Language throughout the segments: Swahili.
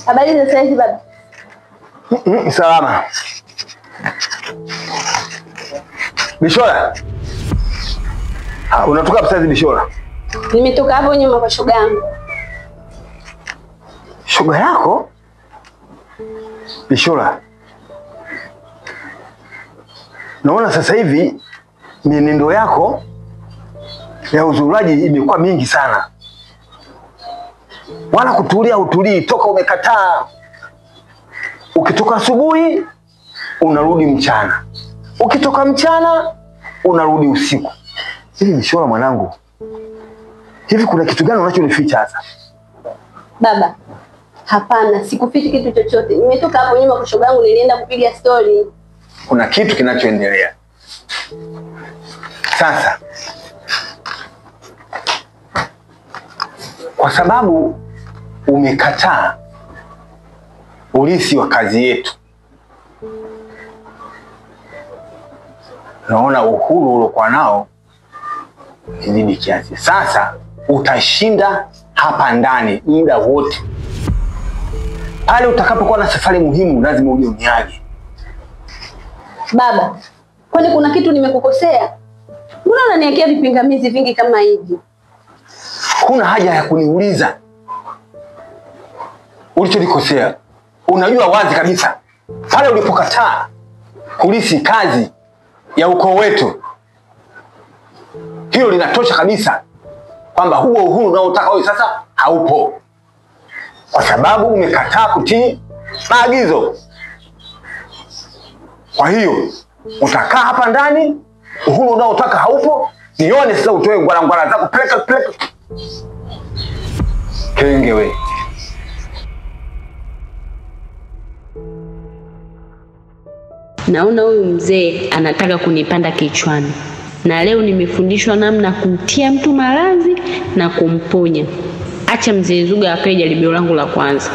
Habari za sasa baba? Salama. Bishora. Unatoka hapa sasa Bishora? Nimetoka hapo nyuma kwa shoga yangu. Shoga yako? Bishora. Naona sasa hivi mienendo yako ya uzuraji imekuwa mingi sana. Wala kutulia utulii, toka umekataa. Ukitoka asubuhi unarudi mchana. Ukitoka mchana unarudi usiku. Hivi Bishora mwanangu, hivi kuna kitu gani unachonificha sasa? Baba, hapana, sikufichi kitu chochote. Nimetoka hapo nyuma kwa shoga yangu, nilienda kupiga story. Kuna kitu kinachoendelea. Sasa kwa sababu umekataa urithi wa kazi yetu, naona uhuru uliokuwa nao ni kiasi. Sasa utashinda hapa ndani muda wote. Pale utakapokuwa na safari muhimu lazima uje uniage. Baba, kwani kuna kitu nimekukosea? Mbona unaniwekea vipingamizi vingi kama hivi? Kuna haja ya kuniuliza ulichonikosea. Unajua wazi kabisa pale ulipokataa kulisi kazi ya ukoo wetu, hilo linatosha kabisa kwamba huo uhuru unaotaka wewe sasa haupo, kwa sababu umekataa kutii maagizo. Kwa hiyo utakaa hapa ndani, uhuru unaotaka haupo. Nione sasa utoe ngwala zako, peleka. Kenge we. Naona huyu mzee anataka kunipanda kichwani. Na leo nimefundishwa namna kumtia mtu maradhi na kumponya. Acha mzee Zuga akae jaribio langu la kwanza.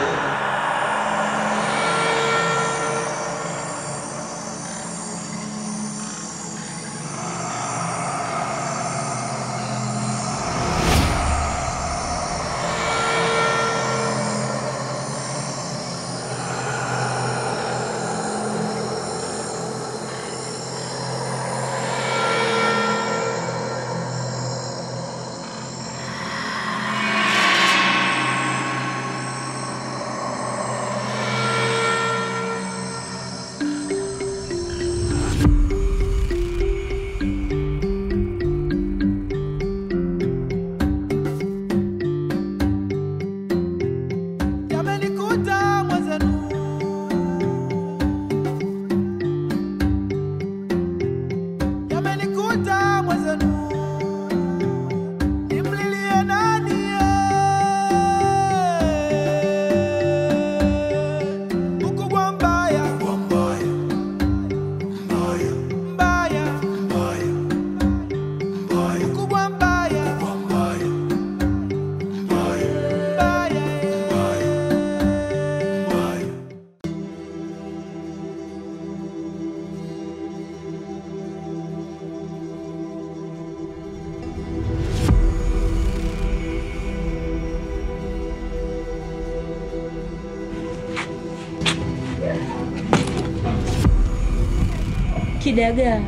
Kidagaa,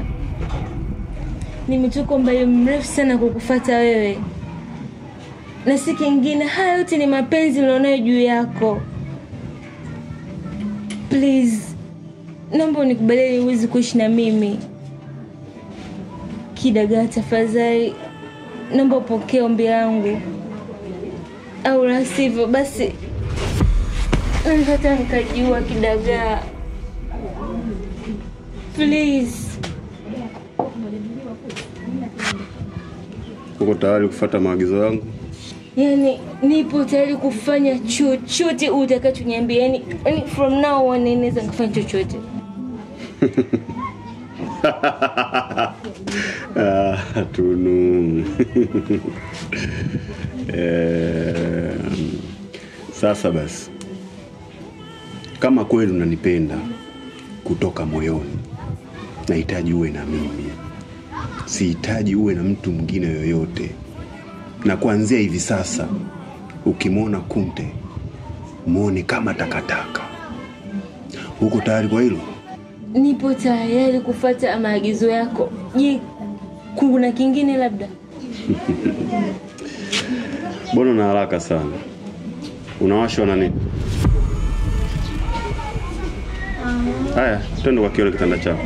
nimetoka mbali mrefu sana kukufuata wewe. Na si kingine, haya yote ni mapenzi nilionayo juu yako. Please, naomba unikubalie uweze kuishi na mimi. Kidagaa, tafadhali, naomba upokee ombi langu. Au la sivyo basi nataka nikajua Kidagaa. Please. Uko tayari kufuata maagizo yangu? Yani nipo tayari kufanya chochote utakachoniambia. Yani from now on naweza kufanya chochote. Tunu. Sasa basi, kama kweli unanipenda kutoka moyoni, nahitaji uwe na mimi. sihitaji uwe na mtu mwingine yoyote. Na kuanzia hivi sasa ukimwona Kunte muone kama takataka. Uko tayari kwa hilo? Nipo tayari kufuata maagizo yako. Je, kuna kingine labda? Mbona na haraka sana? Unawashwa na nini? Haya, twende kwa kile kitanda chako.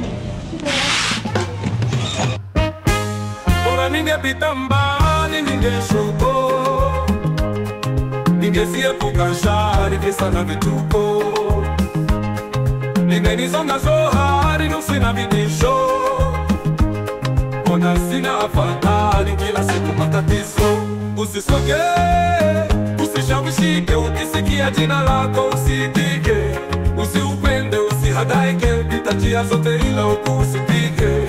Bora ningepita mbali ningeshuko. Ningesiepuka shari visa na vituko. Ningenisonga zohari nusu na vitisho. Ona sina afadhali kila siku matatizo. Usisoge, usishawishike, ukisikia jina lako usitike. Usiupende, usihadaike, pita njia zote ila ukusipike.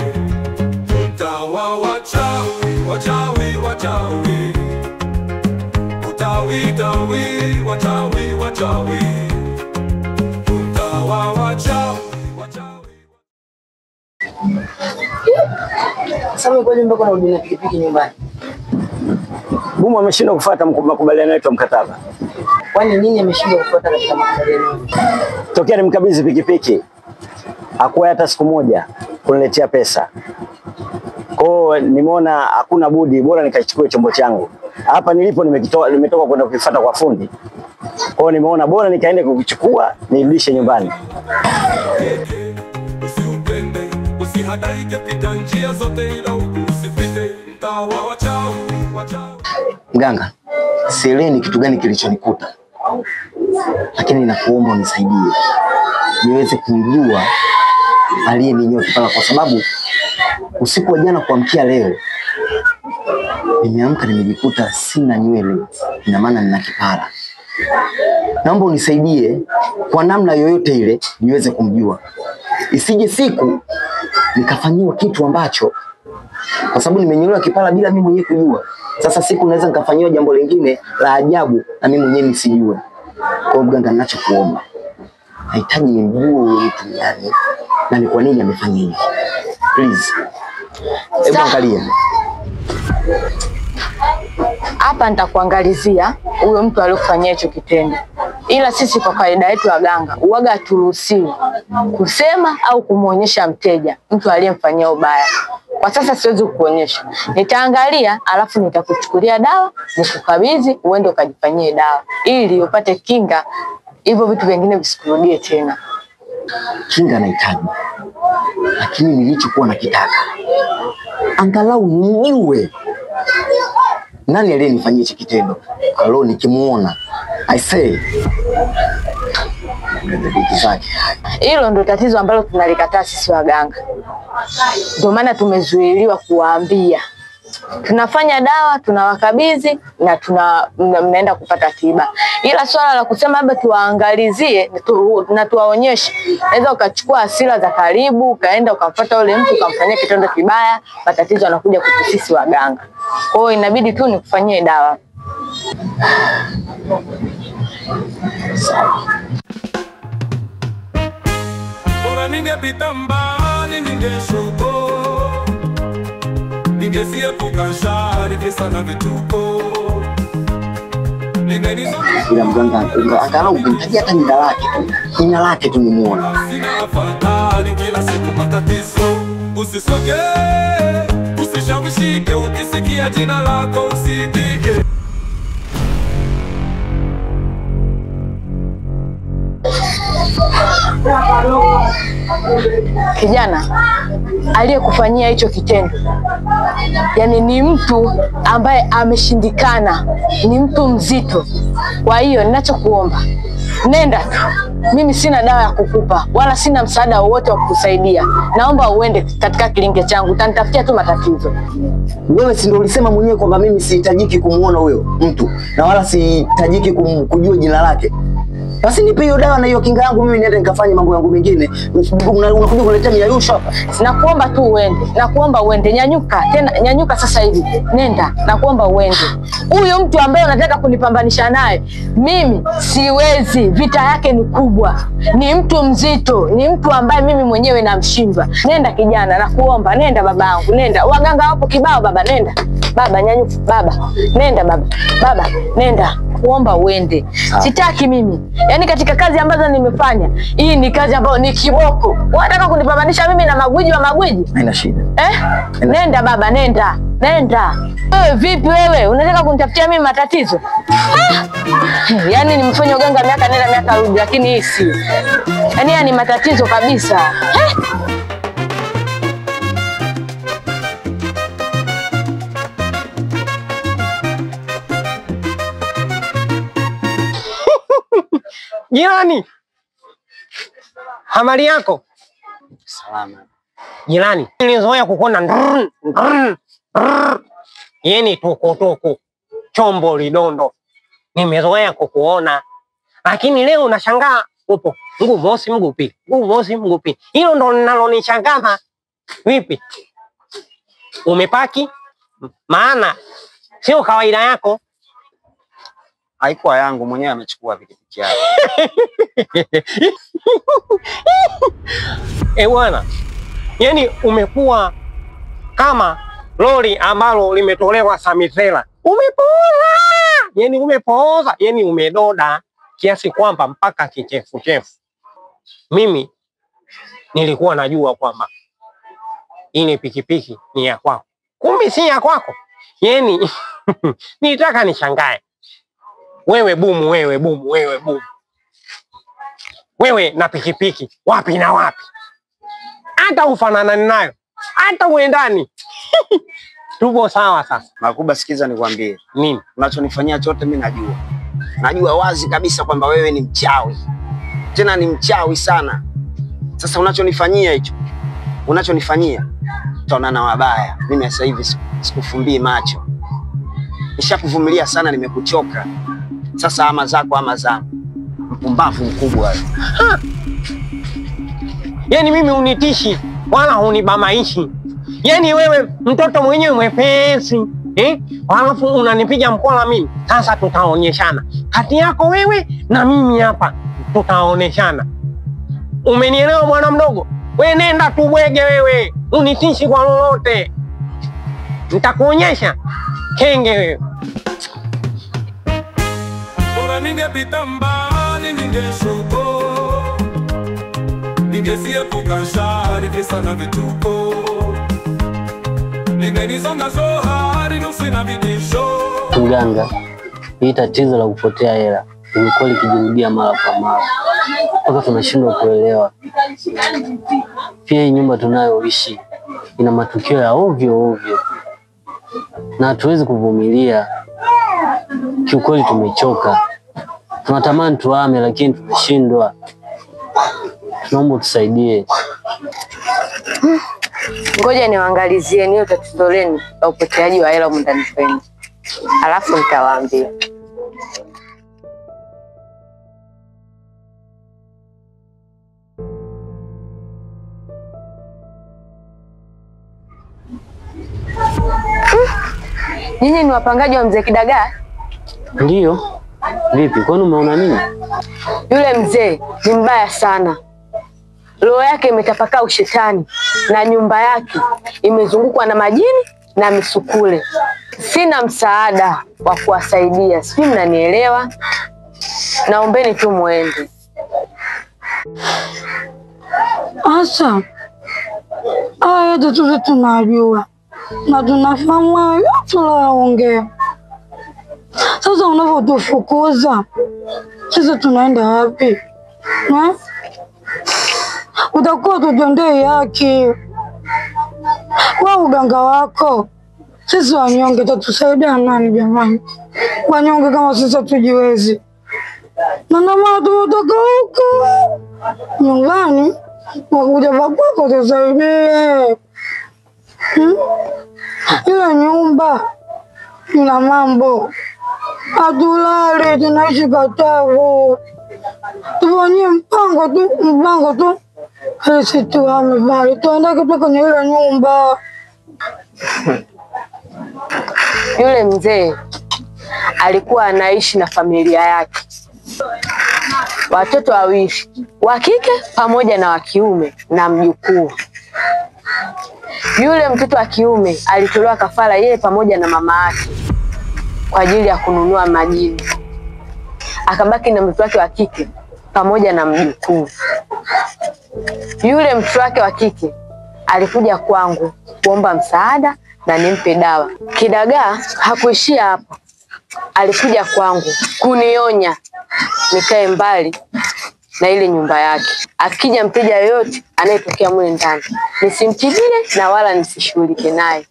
Utawa wachawi, wachawi, wachawi. Utawi, tawi, wachawi, wachawi. Utawa wachawi, wachawi. Sasa kwa nini mbona unarudi na pikipiki nyumbani? Bumu ameshindwa kufuata makubaliano yetu ya mkataba. Kwani nini ameshindwa kufuata katika makubaliano? Tokea nimkabidhi pikipiki hakuwa hata siku moja kuniletea pesa. Kwa nimeona hakuna budi bora nikachukue chombo changu. Hapa nilipo nimetoka kwenda kufuata kwa fundi. Kwa nimeona bora nikaende kukichukua nirudishe nyumbani. Usiupende, usihadaike, pita njia zote ila usipite. Utawa wachawi, wachawi. Mganga, sielewi ni kitu gani kilichonikuta. Lakini nakuomba unisaidie. Niweze kumjua aliyeninyoa kipara kwa sababu usiku wa jana kuamkia leo nimeamka nimejikuta sina nywele. Ina maana nina kipara. Naomba unisaidie kwa namna yoyote ile niweze kumjua. Isije siku nikafanyiwa kitu ambacho kwa sababu nimenyolewa kipara bila mimi mwenyewe kujua. Sasa siku naweza nikafanyiwa jambo lingine la ajabu na mimi mwenyewe nisijue. Kwa mganga ninachokuomba, nahitaji nimjue huyu mtu yani na ni kwa nini amefanya hivi. Please. Hebu angalia. Hapa nitakuangalizia huyo mtu aliyofanyia hicho kitendo. Ila sisi kwa kawaida yetu waganga uwaga haturuhusiwi kusema au kumuonyesha mteja mtu aliyemfanyia ubaya. Kwa sasa siwezi kukuonyesha. Nitaangalia alafu nitakuchukulia dawa, nikukabidhi uende ukajifanyie dawa ili upate kinga, hivyo vitu vingine visikurudie tena. Kinga nahitaji. Lakini nilichokuwa nakitaka angalau nijue nani aliyenifanyia hicho kitendo. Kalau nikimuona I say hilo ndo tatizo ambalo tunalikataa sisi waganga. Ndio maana tumezuiliwa kuwaambia. Tunafanya dawa, tunawakabidhi na mnaenda kupata tiba. Ila swala la kusema labda tuwaangalizie na tuwaonyeshe, naweza ukachukua hasira za karibu, ukaenda ukamfuata yule mtu ukamfanyia kitendo kibaya, matatizo yanakuja kwa sisi waganga. Kwa hiyo inabidi tu nikufanyie dawa. Bora ningepita mbali ningeshuko. Ningesiepuka shari visa na vituko. Ila mganga angalau ukimtajia hata jina lake tu nimuone. Sina afadhali kila siku matatizo. Usisoge, usishawishike, ukisikia jina lako usitike. Kijana aliyekufanyia hicho kitendo yani ni mtu ambaye ameshindikana, ni mtu mzito. Kwa hiyo ninachokuomba, nenda tu. Mimi sina dawa ya kukupa wala sina msaada wowote wa kukusaidia. Naomba uende katika kilinge changu, utanitafutia tu matatizo. Wewe si ndio ulisema mwenyewe kwamba mimi sihitajiki kumuona huyo mtu na wala sihitajiki kujua jina lake. Basi nipe hiyo dawa na hiyo kinga yangu mimi niende nikafanye mambo yangu mengine. Unakuja kuletea miayusho hapa. Nakuomba tu uende. Nakuomba uende. Nyanyuka. Tena nyanyuka sasa hivi. Nenda. Nakuomba uende. Huyo mtu ambaye unataka kunipambanisha naye, mimi siwezi. Vita yake ni kubwa. Ni mtu mzito. Ni mtu ambaye mimi mwenyewe namshindwa. Nenda kijana, nakuomba. Nenda babangu. Nenda. Waganga wapo kibao baba. Nenda. Baba nyanyuka. Baba. Nenda baba. Baba. Nenda. Kuomba uende. Sitaki mimi. Yaani katika kazi ambazo nimefanya, hii ni kazi ambayo ni kiboko. Unataka kunipambanisha mimi na magwiji wa magwiji? Haina shida. Nenda baba, nenda. Nenda. Wewe vipi wewe? Unataka kunitafutia mimi matatizo? Yaani nimefanya uganga miaka nenda miaka rudi, lakini hii si. Yaani ni matatizo kabisa. Jirani. Habari yako? Salama. Jirani, nilizoea kukuona yeni toko chombo lidondo. Nimezoea kukuona. Lakini leo unashangaa upo mguu mosi mguu pili. Mguu mosi mguu pili. Hilo ndo linalonishangaza. Vipi? Umepaki? Maana sio kawaida yako. Haikuwa yangu, mwenyewe amechukua pikipiki yake. Bwana. Yaani umekuwa kama lori ambalo limetolewa Samithela. Umepooza. Yaani umepooza, yaani umedoda kiasi kwamba mpaka kichefu. Mimi nilikuwa najua kwamba ile pikipiki ni ya kwako. Kumbe si ya kwako. Yaani nitaka nishangae. Wewe bumu. Wewe na pikipiki wapi na wapi? Hata ufanana nayo. Hata uendani. Tupo sawa sasa. Makuba, sikiza nikwambie. Nini? Unachonifanyia chote mimi najua. Najua wazi kabisa kwamba wewe ni mchawi. Tena ni mchawi sana. Sasa unachonifanyia hicho. Unachonifanyia tutaonana wabaya. Mimi sasa hivi sikufumbii macho. Nishakuvumilia sana, nimekuchoka. Sasa ama zako ama zangu. Mpumbavu mkubwa wewe. Yaani mimi unitishi wala hunibamaishi. Yaani wewe mtoto mwenyewe mwepesi, Halafu unanipiga mkola mimi. Sasa tutaonyeshana. Kati yako wewe na mimi hapa tutaoneshana. Umenielewa mwana mdogo? Wewe nenda tu bwege wewe. Unitishi kwa lolote. Nitakuonyesha kenge wewe. Bora ningepita mbali ningeshuko. Ningesiepuka shari visa na vituko. Ningenisonga zohari nusu na vidisho. Mganga, hii tatizo la kupotea hela limekuwa likijirudia mara kwa mara. Mpaka tunashindwa kuelewa. Pia hii nyumba tunayoishi ina matukio ya ovyo. Na hatuwezi kuvumilia. Kiukweli tumechoka. Tunatamani tuhame lakini tumeshindwa. Tunaomba tusaidie. Ngoja niwaangalizie niyo tatizo lenu la upoteaji wa hela humu ndani kwenu. Alafu nitawaambia. Nyinyi ni wapangaji wa mzee Kidagaa? Ndio. Vipi? Kwani umeona nini? Yule mzee ni mbaya sana. Roho yake imetapakaa ushetani na nyumba yake imezungukwa na majini na misukule. Sina msaada wa kuwasaidia. Sijui mnanielewa? Naombeni tu muende. Asa, haya yote tunajua na tunafahamu tunaongea. Sasa unavyotufukuza sasa tunaenda wapi? Utakuwa tujondei yake. Wa uganga wako. Sisi wanyonge tatusaidia nani jamani? Wanyonge kama sisi tujiwezi. Na nama tutoka huko nyumbani wakuja kwako tusaidie. Ile nyumba ina mambo. Atulale tunaishi Katavu. tufanyie mpango tu. Sisi tuhame bali tuende kutoka kwenye ile nyumba. Yule mzee alikuwa anaishi na familia yake, watoto wawili, wa kike pamoja na wa kiume na mjukuu. Yule mtoto wa kiume alitolewa kafara yeye pamoja na mama yake kwa ajili ya kununua majini. Akabaki na mtoto wake wa kike pamoja na mjukuu. Yule mtoto wake wa kike alikuja kwangu kuomba msaada na nimpe dawa. Kidagaa hakuishia hapo. Alikuja kwangu kunionya nikae mbali na ile nyumba yake. Akija mteja yoyote anayetokea mule ndani, nisimtibie na wala nisishughulike naye.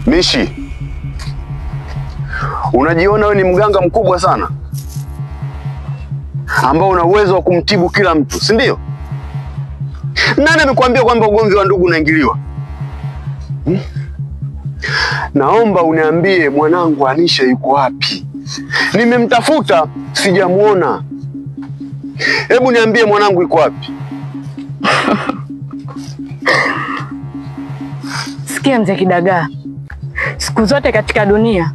Mishi, unajiona wewe ni mganga mkubwa sana ambao una uwezo wa kumtibu kila mtu, si ndio? Nani amekwambia kwamba ugomvi wa ndugu unaingiliwa? Naomba uniambie mwanangu Anisha yuko wapi? Nimemtafuta sijamuona. Hebu niambie mwanangu yuko wapi? Sikia mzee Kidagaa, siku zote katika dunia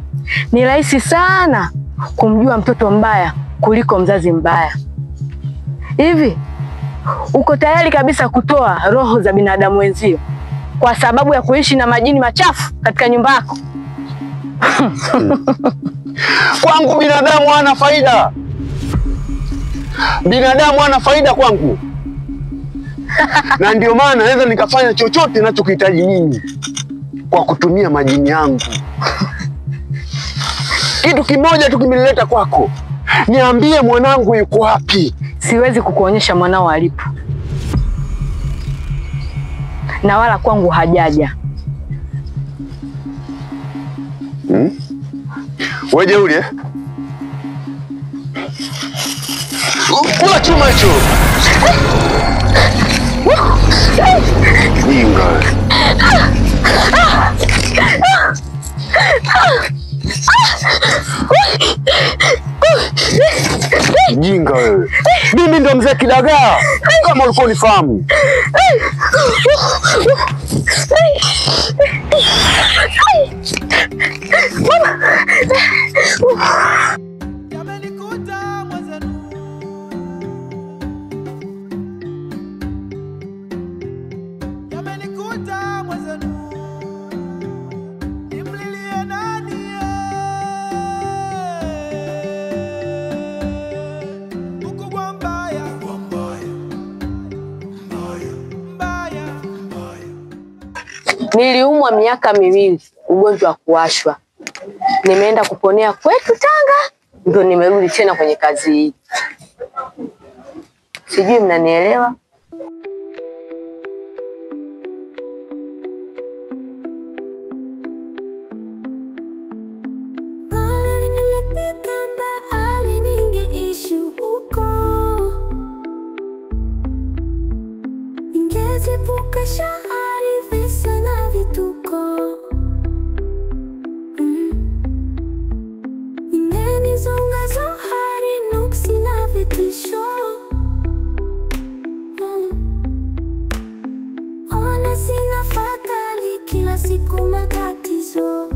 ni rahisi sana kumjua mtoto mbaya kuliko mzazi mbaya. Hivi uko tayari kabisa kutoa roho za binadamu wenzio kwa sababu ya kuishi na majini machafu katika nyumba yako? Kwangu binadamu hana faida. Binadamu hana faida kwangu. Na ndio maana naweza nikafanya chochote ninachokihitaji mimi kwa kutumia majini yangu. Kitu kimoja tu kimenileta kwako. Niambie mwanangu yuko wapi? Siwezi kukuonyesha mwanao alipo. Na wala kwangu hajaja. Wewe jeuri eh? Kula chuma hicho. Jinga. Jinga wewe. Mimi ndo mzee Kidagaa. Kama ulikuwa unifahamu. Niliumwa miaka miwili ugonjwa wa kuwashwa. Nimeenda kuponea kwetu Tanga, ndio nimerudi tena kwenye kazi hii. Sijui mnanielewa? Ona sina fatali kila siku matatizo.